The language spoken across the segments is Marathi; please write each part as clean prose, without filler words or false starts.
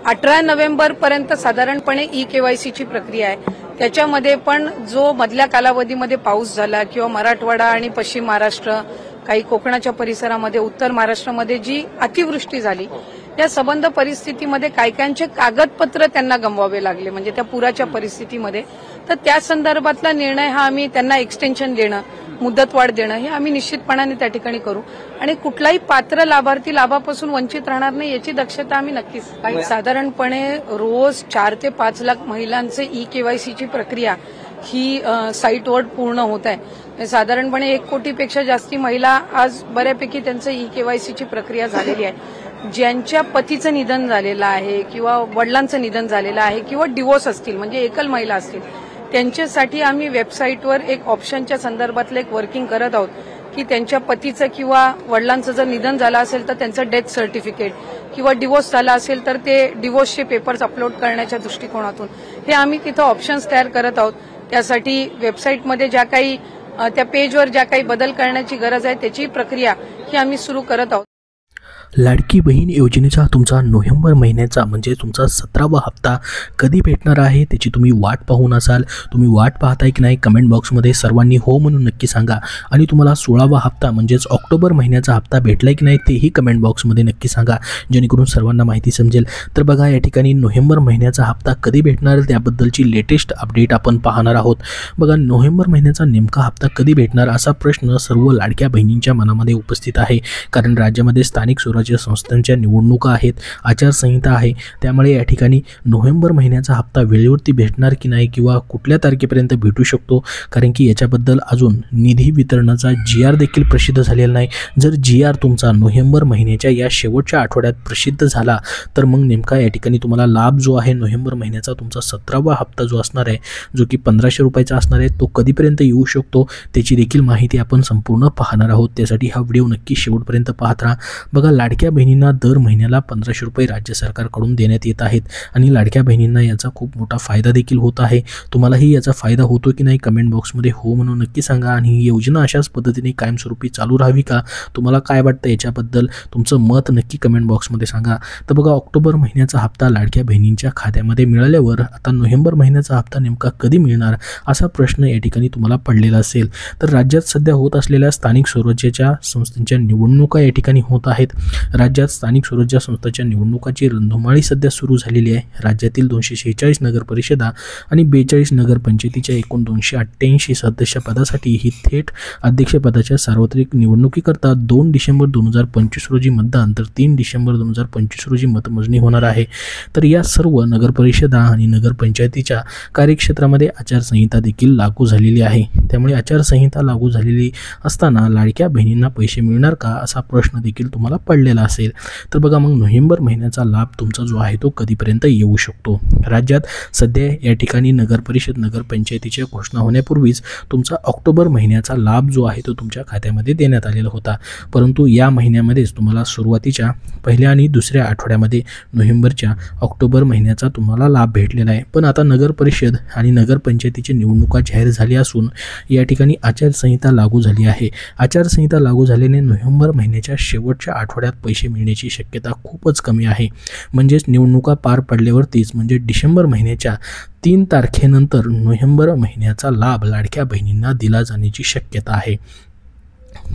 18 नोव्हेंबरपर्यंत साधारणपणे ई-केवायसीची प्रक्रिया आहे। त्याच्यामध्ये पण जो मधल्या कालावधीमध्ये पाऊस झाला किंवा मराठवाडा आणि पश्चिम महाराष्ट्र, काही कोकणाच्या परिसरामध्ये, उत्तर महाराष्ट्रामध्ये जी अतिवृष्टी झाली, या संबंध परिस्थितीमध्ये कायकांचे कागदपत्र त्यांना गमवावे लागले, म्हणजे त्या पुराच्या परिस्थितीमध्ये। तर त्या संदर्भातला निर्णय हा आम्ही त्यांना एक्सटेन्शन देणं, मुदतवाढ देणं हे आम्ही निश्चितपणाने त्या ठिकाणी करू आणि कुठलाही पात्र लाभार्थी लाभापासून वंचित राहणार नाही याची दक्षता आम्ही नक्कीच। साधारणपणे रोज 4 ते 5 लाख महिलांचे ई-केवायसीची प्रक्रिया ही साईटवर पूर्ण होत आहे। साधारणपणे 1 कोटीपेक्षा जास्ती महिला आज बऱ्यापैकी त्यांचं ई-केवायसीची प्रक्रिया झालेली आहे। ज्यांच्या पतीचं निधन झालेलं आहे किंवा वडिलांचं निधन झालेलं आहे किंवा डिवोर्स असतील, म्हणजे एकल महिला असतील, त्यांच्यासाठी आम्ही वेबसाईटवर एक ऑप्शनच्या संदर्भातलं एक वर्किंग करत आहोत की त्यांच्या पतीचं किंवा वडिलांचं जर निधन झालं असेल तर त्यांचं डेथ सर्टिफिकेट किंवा डिवोर्स झाला असेल तर ते डिवोर्सचे पेपर्स अपलोड करण्याच्या दृष्टिकोनातून हे आम्ही तिथं ऑप्शन्स तयार करत आहोत। त्यासाठी वेबसाईटमध्ये ज्या काही त्या पेजवर ज्या काही बदल करण्याची गरज आहे त्याची प्रक्रिया ही आम्ही सुरू करत आहोत। लाडकी बहीण योजनेचा तुमचा नोव्हेंबर महिन्याचा म्हणजे तुमचा 17वा हप्ता कधी भेटणार आहे त्याची तुम्ही वाट पाहून असाल। तुम्ही वाट पाहताय की नाही कमेंट बॉक्समध्ये सर्वांनी हो म्हणून नक्की सांगा आणि तुम्हाला 16वा हप्ता म्हणजेच ऑक्टोबर महिन्याचा हप्ता भेटलाय की नाही तेही कमेंट बॉक्समध्ये नक्की सांगा, जेणेकरून सर्वांना माहिती समजेल। तर बघा या ठिकाणी नोव्हेंबर महिन्याचा हप्ता कधी भेटणार त्याबद्दलची लेटेस्ट अपडेट आपण पाहणार आहोत। बघा नोव्हेंबर महिन्याचा नेमका हप्ता कधी भेटणार असा प्रश्न सर्व लाडक्या बहिणींच्या मनामध्ये उपस्थित आहे, कारण राज्यामध्ये स्थानिक स्वराज्य संस्थांच्या निवडणुका आहेत, आचारसंहिता आहे, त्यामुळे या ठिकाणी नोव्हेंबर महिन्याचा हप्ता वेळेवरती भेटणार की नाही किंवा कुठल्या तारखेपर्यंत भेटू शकतो, कारण की याच्याबद्दल अजून निधी वितरणाचा GR देखील प्रसिद्ध झालेला नाही। जर GR तुमचा नोव्हेंबर महिन्याच्या या शेवटच्या आठवड्यात प्रसिद्ध झाला तर मग नेमका या ठिकाणी तुम्हाला लाभ जो आहे नोव्हेंबर महिन्याचा तुमचा 17वा हप्ता जो असणार आहे, जो की 1500 रुपयाचा असणार आहे, तो कधीपर्यंत येऊ शकतो त्याची देखील माहिती आपण संपूर्ण पाहणार आहोत। त्यासाठी हा व्हिडिओ नक्की शेवटपर्यंत पाहत राहा। बघा लाडक्या बहिणींना दर महिन्याला 1500 रुपये राज्य सरकारकडून देण्यात येत आहेत आणि लाडक्या बहिणींना याचा खूप मोठा फायदा देखील होत आहे। तुम्हालाही याचा फायदा होतो की नाही कमेंट बॉक्समध्ये हो म्हणून नक्की सांगा आणि ही योजना अशाच पद्धतीने कायमस्वरूपी चालू राहावी का, तुम्हाला काय वाटतं याच्याबद्दल तुमचं मत नक्की कमेंट बॉक्समध्ये सांगा। तर बघा ऑक्टोबर महिन्याचा हप्ता लाडक्या बहिणींच्या खात्यामध्ये मिळाल्यावर आता नोव्हेंबर महिन्याचा हप्ता नेमका कधी मिळणार असा प्रश्न या ठिकाणी तुम्हाला पडलेला असेल। तर राज्यात सध्या होत असलेल्या स्थानिक स्वराज्याच्या संस्थांच्या निवडणुका या ठिकाणी होत आहेत। राज्यात स्थानिक स्वराज्य संस्थांच्या निवडणुकाची रणधुमाळी सध्या सुरू झालेली आहे। राज्यातील 246 नगर परिषदा आणि 42 नगरपंचायतीच्या एकूण 288 सदस्य पदासाठी ही थेट अध्यक्षपदाच्या सार्वत्रिक निवडणुकीकरता 2 डिसेंबर 2025 रोजी मतदान तर 3 डिसेंबर 2025 रोजी मतमोजणी होणार आहे। तर या सर्व नगर परिषदा आणि नगरपंचायतीच्या कार्यक्षेत्रामध्ये आचारसंहिता देखील लागू झालेली आहे, त्यामुळे आचारसंहिता लागू झालेली असताना लाडक्या बहिणींना पैसे मिळणार का असा प्रश्न देखील तुम्हाला पडलेला असेल। तर बघा मग नोव्हेंबर महिन्याचा लाभ तुमचा जो आहे तो कधीपर्यंत येऊ शकतो। राज्यात सध्या या ठिकाणी नगर परिषद नगरपंचायतीच्या घोषणा होण्यापूर्वीच तुमचा ऑक्टोबर महिन्याचा लाभ जो आहे तो तुमच्या खात्यामध्ये देण्यात आलेला होता, परंतु या महिन्यामध्येच तुम्हाला सुरुवातीच्या पहिल्या आणि दुसऱ्या आठवड्यामध्ये नोव्हेंबरच्या ऑक्टोबर महिन्याचा तुम्हाला लाभ भेटलेला आहे। पण आता नगर परिषद आणि नगरपंचायतीची निवडणुका जाहीर झाली असून या ठिकाणी आचारसंहिता लागू झाली आहे। आचारसंहिता लागू झाल्याने नोव्हेंबर महिन्याच्या शेवटच्या आठवड्यात पैसे मिळण्याची शक्यता खूपच कमी आहे। म्हणजेच निवडणुका पार पडल्यावरतीच म्हणजे डिसेंबर महिन्याच्या 3 तारखेनंतर नोव्हेंबर महिन्याचा लाभ लाडक्या बहिणींना दिला जाण्याची शक्यता आहे।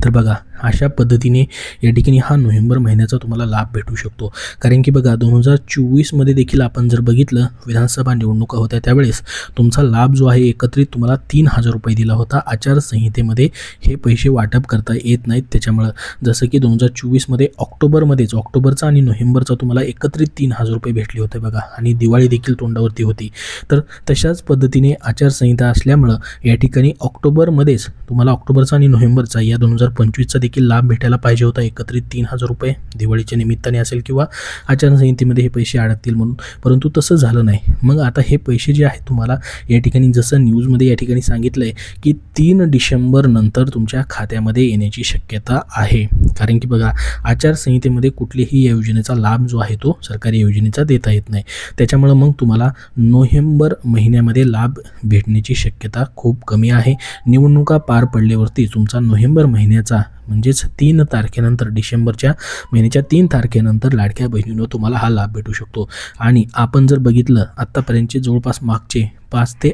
तर बघा अशा पद्धतीने या ठिकाणी हा नोव्हेंबर महिन्याचा तुम्हाला लाभ भेटू शकतो, कारण की बघा 2024 मध्ये देखील आपण जर बघितलं विधानसभा निवडणुका होत्या त्यावेळेस तुमचा लाभ जो आहे एकत्रित तुम्हाला 3000 रुपये दिला होता। आचारसंहितेमध्ये हे पैसे वाटप करता येत नाहीत, त्याच्यामुळे जसं की 2024 मध्ये ऑक्टोबरमध्येच ऑक्टोबरचा आणि नोव्हेंबरचा तुम्हाला एकत्रित 3000 रुपये भेटले होते बघा, आणि दिवाळी देखील तोंडावरती होती। तर तशाच पद्धतीने आचारसंहिता असल्यामुळं या ठिकाणी ऑक्टोबरमध्येच तुम्हाला ऑक्टोबरचा आणि नोव्हेंबरचा या 2025चा देखील लाभ भेटायला पाहिजे होता, एकत्रित 3000 रुपये दिवाळीच्या निमित्ताने असेल किंवा आचारसंहितेमध्ये हे पैसे अडकतील म्हणून, परंतु तसं झालं नाही। मग आता हे पैसे जे आहेत तुम्हाला या ठिकाणी जसं न्यूजमध्ये या ठिकाणी सांगितलं आहे की 3 डिसेंबर नंतर तुमच्या खात्यामध्ये येण्याची शक्यता आहे, कारण की बघा आचारसंहितेमध्ये कुठलीही योजनेचा लाभ जो आहे तो सरकारी योजनेचा देता येत नाही, त्याच्यामुळे मग तुम्हाला नोव्हेंबर महिन्यामध्ये लाभ भेटण्याची शक्यता खूप कमी आहे। निवडणुका पार पडल्यावरती तुमचा नोव्हेंबर महिन्यात महिन्याचा म्हणजेच 3 तारखेनंतर डिसेंबरच्या महिन्याच्या 3 तारखेनंतर लाडक्या बहिणींनो तुम्हाला हा लाभ भेटू शकतो। आणि आपण जर बघितलं आत्तापर्यंतचे जवळपास मागचे 5 ते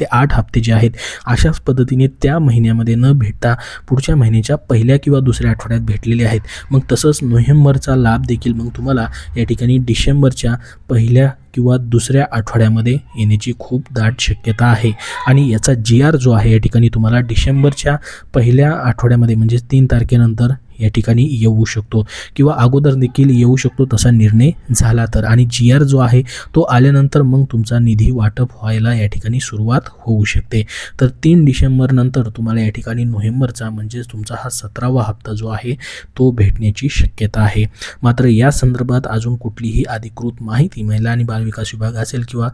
8 हप्ते जे आहेत अशाच पद्धतीने त्या महिन्यामध्ये न भेटता पुढच्या महिन्याच्या पहिल्या किंवा दुसऱ्या आठवड्यात भेटलेले आहेत। मग तसंच नोव्हेंबरचा लाभ देखील मग तुम्हाला या ठिकाणी डिसेंबरच्या पहिल्या किंवा दुसऱ्या आठवड्यामध्ये येण्याची खूप दाट शक्यता आहे। आणि याचा GR जो आहे या ठिकाणी तुम्हाला डिसेंबरच्या पहिल्या आठवड्यामध्ये म्हणजे 3 तारखेनंतर या ठिकाणी येऊ शकतो किंवा अगोदर देखील येऊ शकतो तसा निर्णय झाला तर। आणि GR जो आहे तो आल्यानंतर मग तुमचा निधी वाटप व्हायला या ठिकाणी सुरुवात होऊ शकते। तर 3 डिसेंबर नंतर तुम्हाला या ठिकाणी नोव्हेंबरचा म्हणजेच तुमचा हा 17वा हप्ता जो आहे तो भेटण्याची शक्यता आहे। मात्र या संदर्भात अजून कुठलीही अधिकृत माहिती महिला आणि बालविकास विभाग असेल किंवा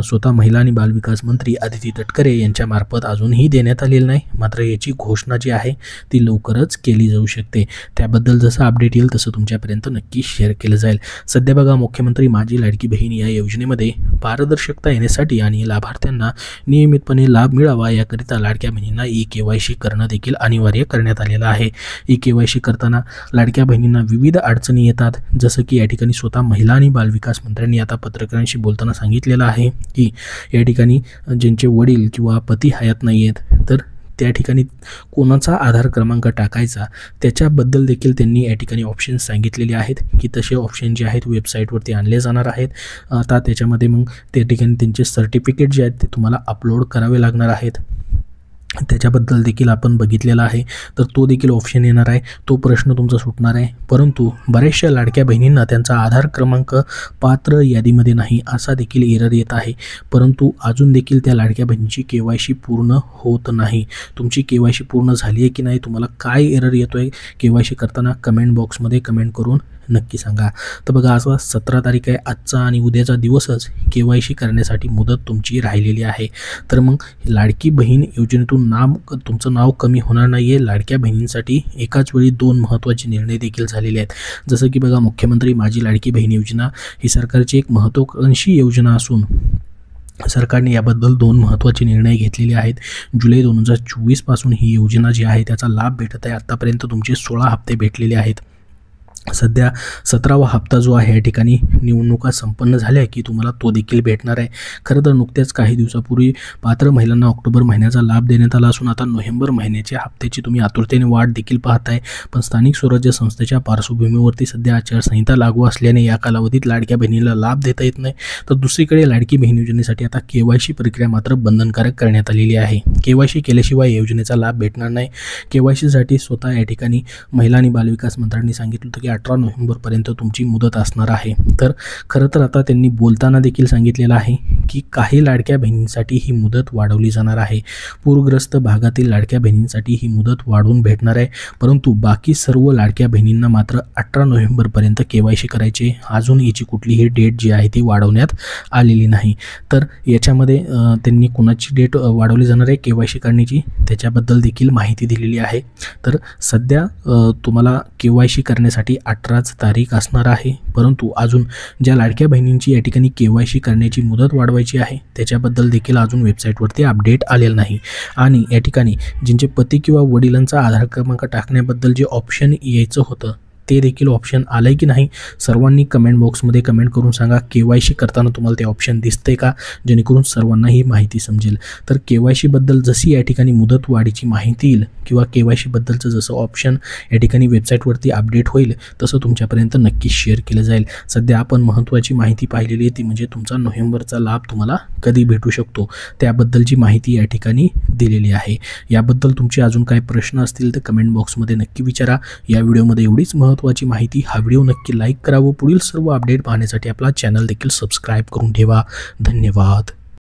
स्वतः महिला आणि बालविकास मंत्री आदिती तटकरे यांच्यामार्फत अजूनही देण्यात आलेली नाही। मात्र याची घोषणा जी आहे ती लवकरच केली जाऊ शकते। त्याबद्दल जसं अपडेट येईल तसं तुमच्यापर्यंत नक्की शेअर केलं जाईल। सध्या बघा मुख्यमंत्री माझी लाडकी बहीण या योजनेमध्ये पारदर्शकता येण्यासाठी आणि लाभार्थ्यांना नियमितपणे लाभ मिळावा याकरिता लाडक्या बहिणींना EKYC करणं देखील अनिवार्य करण्यात आलेलं आहे। EKYC करताना लाडक्या बहिणींना विविध अडचणी येतात, जसं की या ठिकाणी स्वतः महिला आणि बालविकास मंत्र्यांनी आता पत्रकारांशी बोलताना सांगितलेलं आहे की या ठिकाणी ज्यांचे वडील किंवा पती हयात नाही आहेत तर त्या ठिकाणी कोणाचा आधार क्रमांक टाकायचा त्याच्याबद्दल देखील त्यांनी या ठिकाणी ऑप्शन्स सांगितलेले आहेत की तसे ऑप्शन जे आहेत वेबसाईटवरती आणले जाणार आहेत। आता त्याच्यामध्ये मग त्या ठिकाणी त्यांचे सर्टिफिकेट जे आहेत ते तुम्हाला अपलोड करावे लागणार आहेत, त्याच्याबद्दल देखील आपण बघितलेला आहे। तर तो देखील ऑप्शन येणार आहे, तो प्रश्न तुमचा सुटणार आहे। परंतु बऱ्याचशा लाडक्या बहिणींना त्यांचा आधार क्रमांक पात्र यादीमध्ये नाही असा देखील एरर येत आहे। परंतु अजून देखील त्या लाडक्या बहिणीची KYC पूर्ण होत नाही। तुमची KYC पूर्ण झाली आहे की नाही, तुम्हाला काय एरर येतो आहे KYC करताना कमेंट बॉक्समध्ये कमेंट करून नक्की सांगा। तर बघा आज 17 तारीख आहे, आजचा आणि उद्याचा दिवसच KYC करण्यासाठी मुदत तुमची राहिलेली आहे। तर मग लाडकी बहीण योजनेतून तुमचं नाव कमी होणार नाही आहे। लाडक्या बहिणींसाठी एकाच वेळी 2 महत्त्वाचे निर्णय देखील झालेले आहेत, जसं की बघा मुख्यमंत्री माझी लाडकी बहीण योजना ही सरकारची एक महत्त्वाकांक्षी योजना असून सरकारने याबद्दल 2 महत्त्वाचे निर्णय घेतलेले आहेत। जुलै 2024 पासून ही योजना जी आहे त्याचा लाभ भेटत आहे। आत्तापर्यंत तुमचे 16 हप्ते भेटलेले आहेत। सध्या 17वा हप्ता जो आहे या ठिकाणी निवडणुका संपन्न झाल्या की तुम्हाला तो देखील भेटणार आहे। खरं तर नुकत्याच काही दिवसापूर्वी पात्र महिलांना ऑक्टोबर महिन्याचा लाभ देण्यात आला असून आता नोव्हेंबर महिन्याच्या हप्त्याची तुम्ही आतुरतेने वाट देखील पाहताय। पण स्थानिक स्वराज्य संस्थेच्या पार्श्वभूमीवरती सध्या आचारसंहिता लागू असल्याने या कालावधीत लाडक्या बहिणीला लाभ देता येत नाही। तर दुसरीकडे लाडकी बहीण योजनेसाठी आता KYC प्रक्रिया मात्र बंधनकारक करण्यात आलेली आहे। KYC केल्याशिवाय योजनेचा लाभ भेटणार नाही। KYC साठी स्वतः या ठिकाणी महिला आणि बालविकास मंत्र्यांनी सांगितलं होतं की 18 नोव्हेंबरपर्यंत तुमची मुदत असणार आहे। तर खरं तर आता त्यांनी बोलताना देखील सांगितलेलं आहे की काही लाडक्या बहिणींसाठी ही मुदत वाढवली जाणार आहे। पूरग्रस्त भागातील लाडक्या बहिणींसाठी ही मुदत वाढवून भेटणार आहे, परंतु बाकी सर्व लाडक्या बहिणींना मात्र 18 नोव्हेंबरपर्यंत KYC करायचे। अजून याची कुठलीही डेट जी आहे ती वाढवण्यात आलेली नाही। तर याच्यामध्ये त्यांनी कोणाची डेट वाढवली जाणार आहे KYC करण्याची त्याच्याबद्दल देखील माहिती दिलेली आहे। तर सध्या तुम्हाला KYC करण्यासाठी 18 तारीख असणार आहे, परंतु अजून ज्या लाडक्या बहिणींची या ठिकाणी KYC करण्याची मुदत वाढवायची आहे त्याच्याबद्दल देखील अजून वेबसाईटवरती अपडेट आलेलं नाही। आणि या ठिकाणी ज्यांचे पती किंवा वडिलांचा आधार क्रमांक टाकण्याबद्दल जे ऑप्शन यायचं होतं ते देखील ऑप्शन आलंय की नाही सर्वांनी कमेंट बॉक्समध्ये कमेंट करून सांगा। KYC करताना तुम्हाला ते ऑप्शन दिसतंय का, जेणेकरून सर्वांना ही माहिती समजेल। तर KYC बद्दल जशी या ठिकाणी मुदत वाढीची माहिती येईल किंवा KYC बद्दलचं जसं ऑप्शन या ठिकाणी वेबसाईटवरती अपडेट होईल तसं तुमच्यापर्यंत नक्की शेअर केलं जाईल। सध्या आपण महत्त्वाची माहिती पाहिलेली आहे ती म्हणजे तुमचा नोव्हेंबरचा लाभ तुम्हाला कधी भेटू शकतो त्याबद्दलची माहिती या ठिकाणी दिलेली आहे। याबद्दल तुमचे अजून काही प्रश्न असतील तर कमेंट बॉक्समध्ये नक्की विचारा। या व्हिडिओमध्ये एवढीच महत्त्वाची माहिती। हा व्हिडिओ नक्की लाईक करा व पुढील सर्व अपडेट पाहण्यासाठी आपला चॅनल देखील सबस्क्राईब करून ठेवा। धन्यवाद।